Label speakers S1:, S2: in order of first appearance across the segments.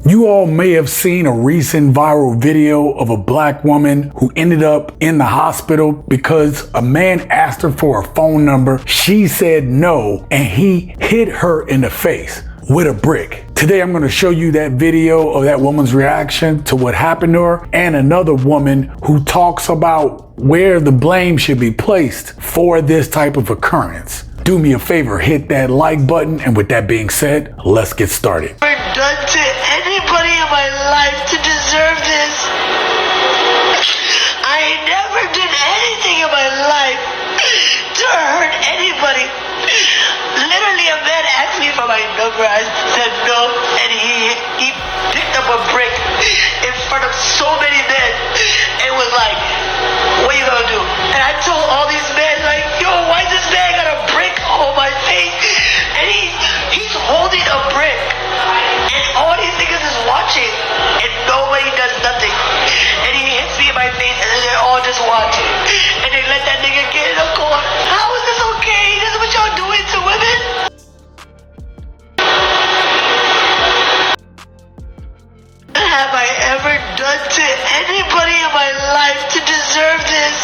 S1: You all may have seen a recent viral video of a black woman who ended up in the hospital because a man asked her for her phone number. She said no, and he hit her in the face with a brick. Today I'm going to show you that video of that woman's reaction to what happened to her, and another woman who talks about where the blame should be placed for this type of occurrence. Do me a favor, hit that like button, and with that being said, let's get started.
S2: I've never done to anybody in my life to deserve this. I never did anything in my life to hurt anybody. Literally, a man asked me for my number. I said no, and he picked up a brick in front of so many men and was like, "What you gonna do?" And I told all these men, like, "Yo, why this man got a brick on my face?" And he's holding a brick, and all these niggas is watching, and nobody does nothing. And he hits me in my face, and then they're all just watching, and they let that nigga get in the corner. How is this okay? This is what y'all doing to women? What have I ever done to anybody in my life to deserve this?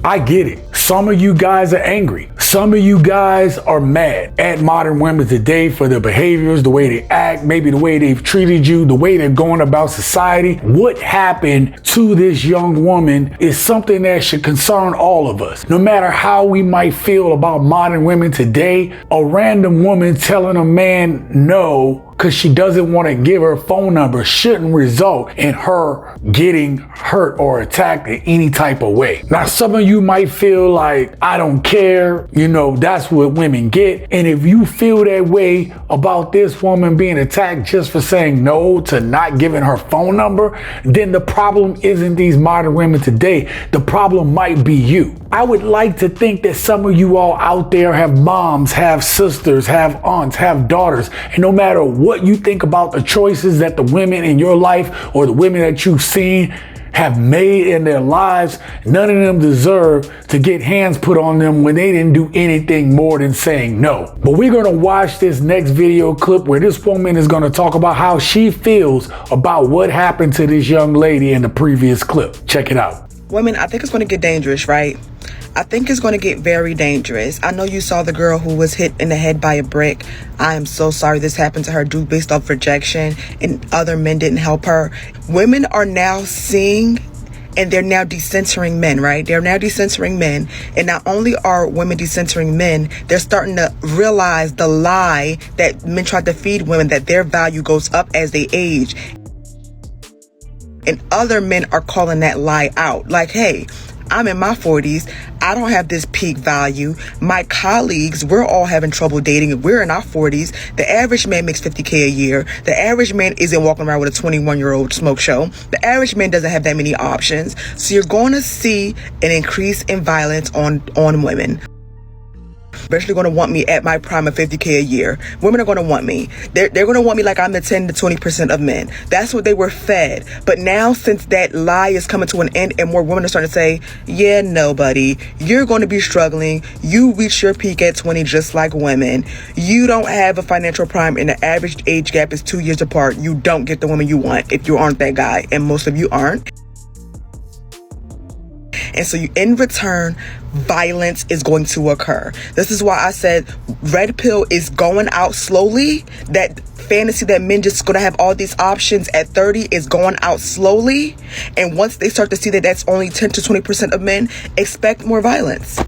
S1: I get it. Some of you guys are angry. Some of you guys are mad at modern women today for their behaviors, the way they act, maybe the way they've treated you, the way they're going about society. What happened to this young woman is something that should concern all of us. No matter how we might feel about modern women today, a random woman telling a man no because she doesn't want to give her phone number shouldn't result in her getting hurt or attacked in any type of way. Now, some of you might feel like, I don't care, that's what women get. And if you feel that way about this woman being attacked just for saying no to not giving her phone number, then the problem isn't these modern women today. The problem might be you. I would like to think that some of you all out there have moms, have sisters, have aunts, have daughters, and no matter what you think about the choices that the women in your life or the women that you've seen have made in their lives, none of them deserve to get hands put on them when they didn't do anything more than saying no. But we're going to watch this next video clip where this woman is going to talk about how she feels about what happened to this young lady in the previous clip. Check it out.
S3: Women, I think it's going to get dangerous, right? I think it's going to get very dangerous. I know you saw the girl who was hit in the head by a brick. I am so sorry this happened to her due based off rejection and other men didn't help her. Women are now seeing and they're now decensoring men, right? They're now decensoring men. And not only are women decensoring men, they're starting to realize the lie that men try to feed women, that their value goes up as they age. And other men are calling that lie out. Like, hey, I'm in my 40s. I don't have this peak value. My colleagues, we're all having trouble dating. We're in our 40s. The average man makes $50K a year. The average man isn't walking around with a 21-year-old smoke show. The average man doesn't have that many options. So you're going to see an increase in violence on women. Especially going to want me at my prime of $50K a year. Women are going to want me. They're going to want me like I'm the 10 to 20% of men. That's what they were fed. But now, since that lie is coming to an end and more women are starting to say, yeah, no, buddy, you're going to be struggling. You reach your peak at 20 just like women. You don't have a financial prime and the average age gap is 2 years apart. You don't get the woman you want if you aren't that guy. And most of you aren't. And so in return, violence is going to occur. This is why I said red pill is going out slowly. That fantasy that men just going to have all these options at 30 is going out slowly. And once they start to see that that's only 10 to 20% of men, expect more violence.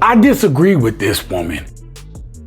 S1: I disagree with this woman.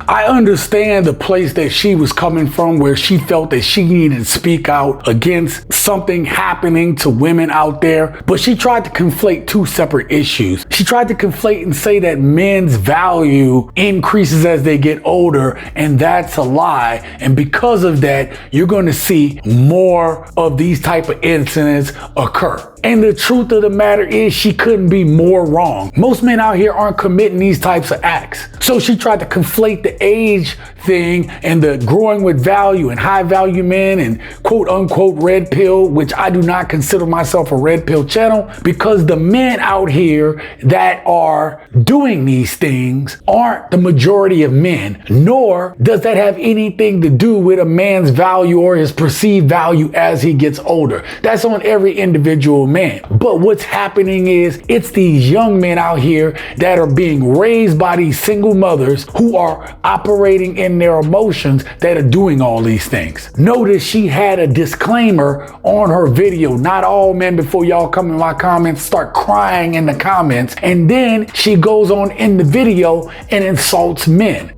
S1: I understand the place that she was coming from, where she felt that she needed to speak out against something happening to women out there, but she tried to conflate two separate issues. She tried to conflate and say that men's value increases as they get older, and that's a lie. And because of that, you're going to see more of these type of incidents occur. And the truth of the matter is she couldn't be more wrong. Most men out here aren't committing these types of acts. So she tried to conflate the age thing and the growing with value and high value men and quote unquote red pill, which I do not consider myself a red pill channel, because the men out here that are doing these things aren't the majority of men, nor does that have anything to do with a man's value or his perceived value as he gets older. That's on every individual man. But what's happening is it's these young men out here that are being raised by these single mothers who are operating in their emotions that are doing all these things. Notice she had a disclaimer on her video. Not all men, before y'all come in my comments, start crying in the comments. And then she goes on in the video and insults men.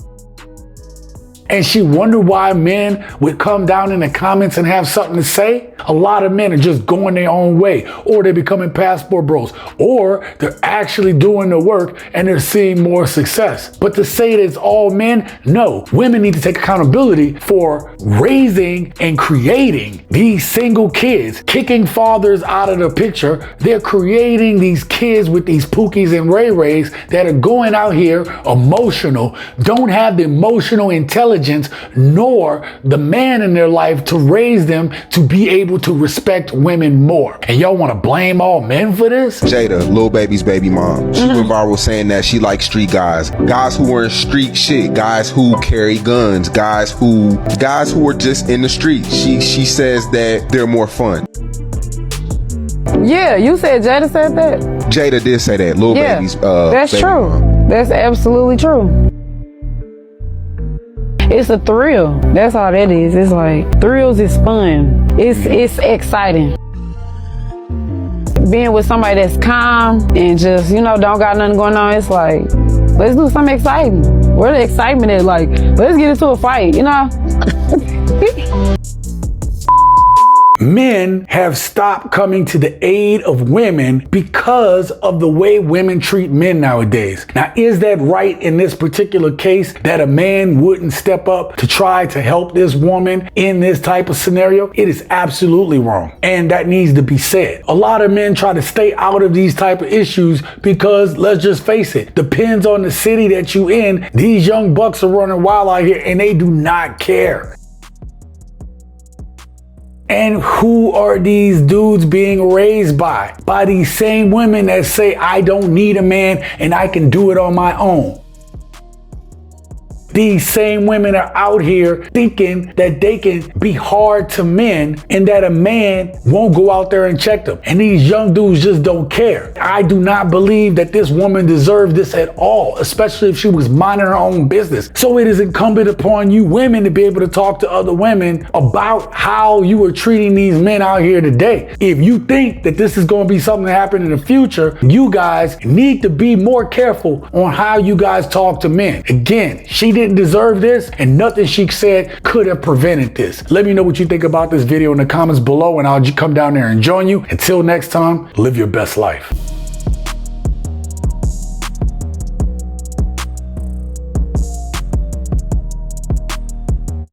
S1: And she wondered why men would come down in the comments and have something to say. A lot of men are just going their own way, or they're becoming passport bros, or they're actually doing the work and they're seeing more success. But to say that it's all men, no. Women need to take accountability for raising and creating these single kids, kicking fathers out of the picture. They're creating these kids with these pookies and ray-rays that are going out here emotional, don't have the emotional intelligence nor the man in their life to raise them to be able to respect women more. And y'all want to blame all men for this?
S4: Jada, Lil Baby's baby mom, she went viral saying that she likes street guys who are in street shit, guys who carry guns, guys who are just in the street. She says that they're more fun.
S5: Yeah, you said Jada said that?
S4: Jada did say that. Lil Baby's
S5: that's
S4: baby
S5: true.
S4: mom.
S5: That's absolutely true. It's a thrill. That's all that is. It's like thrills is fun. It's exciting. Being with somebody that's calm and just, don't got nothing going on, it's like, let's do something exciting. Where the excitement is, like, let's get into a fight,
S1: Men have stopped coming to the aid of women because of the way women treat men nowadays. Now, is that right in this particular case, that a man wouldn't step up to try to help this woman in this type of scenario? It is absolutely wrong. And that needs to be said. A lot of men try to stay out of these type of issues because, let's just face it, depends on the city that you in. These young bucks are running wild out here and they do not care. And who are these dudes being raised by? By these same women that say, I don't need a man and I can do it on my own. These same women are out here thinking that they can be hard to men and that a man won't go out there and check them. And these young dudes just don't care. I do not believe that this woman deserved this at all, especially if she was minding her own business. So it is incumbent upon you women to be able to talk to other women about how you are treating these men out here today. If you think that this is going to be something that happen in the future, you guys need to be more careful on how you guys talk to men. Again, she didn't deserve this, and nothing she said could have prevented this. Let me know what you think about this video in the comments below, and I'll come down there and join you. Until next time, live your best life.